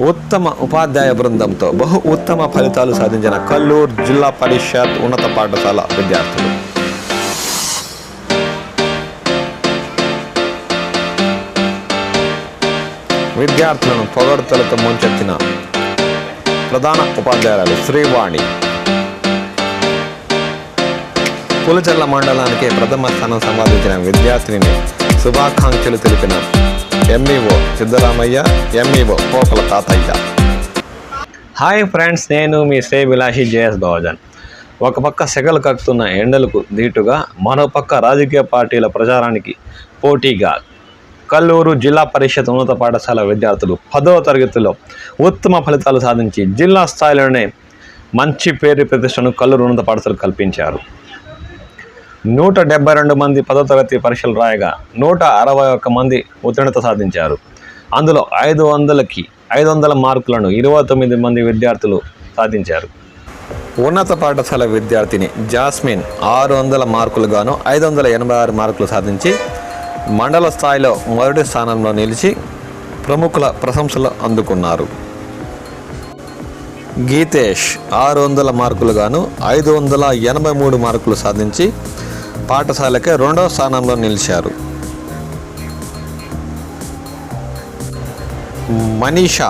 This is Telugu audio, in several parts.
ఉత్తమ ఉపాధ్యాయ బృందంతో బహు ఉత్తమ ఫలితాలు సాధించిన కల్లూరు జిల్లా పరిషత్ ఉన్నత పాఠశాల విద్యార్థులు. విద్యార్థులను పొగడ్తలతో ముంచెత్తిన ప్రధాన ఉపాధ్యాయురాలు శ్రీవాణి. పులిచెర్ల మండలానికి ప్రథమ స్థానం సంపాదించిన విద్యార్థిని శుభాకాంక్షలు తెలిపిన ఎంఈఓ సిద్ధరామయ్య, ఎంఈఓ పోకల తాతయ్య. హాయ్ ఫ్రెండ్స్, నేను మీ శ్రేభిలాషి జేఎస్ బహుజన్. ఒక పక్క సెగలు కక్కుతున్న ఎండలకు ధీటుగా మరోపక్క రాజకీయ పార్టీల ప్రచారానికి పోటీగా కల్లూరు జిల్లా పరిషత్ ఉన్నత పాఠశాల విద్యార్థులు 10వ తరగతిలో ఉత్తమ ఫలితాలు సాధించి జిల్లా స్థాయిలోనే మంచి పేరు ప్రతిష్టను కల్లూరు ఉన్నత పాఠశాల కల్పించారు. 172 మంది 10వ తరగతి పరీక్షలు రాయగా 161 మంది ఉత్తీర్ణత సాధించారు. అందులో 500 మార్కులను 29 మంది విద్యార్థులు సాధించారు. ఉన్నత పాఠశాల విద్యార్థిని జాస్మిన్ 600 మార్కులు గాను 586 మార్కులు సాధించి మండల స్థాయిలో మొదటి స్థానంలో నిలిచి ప్రముఖుల ప్రశంసలు అందుకున్నారు. గీతేష్ 600 మార్కులు గాను 583 మార్కులు సాధించి పాఠశాలకే 2వ స్థానంలో నిలిచారు. మనీషా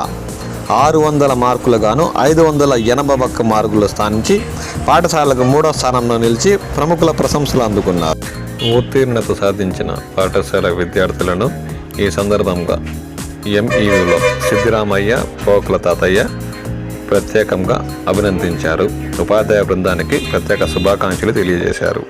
600 మార్కులు గాను 581 మార్కులు సాధించి పాఠశాలకు 3వ స్థానంలో నిలిచి ప్రముఖుల ప్రశంసలు అందుకున్నారు. ఉత్తీర్ణత సాధించిన పాఠశాల విద్యార్థులను ఈ సందర్భంగా ఎంఈఓలో సిద్ధరామయ్య, పోకల తాతయ్య ప్రత్యేకంగా అభినందించారు. ఉపాధ్యాయ బృందానికి ప్రత్యేక శుభాకాంక్షలు తెలియజేశారు.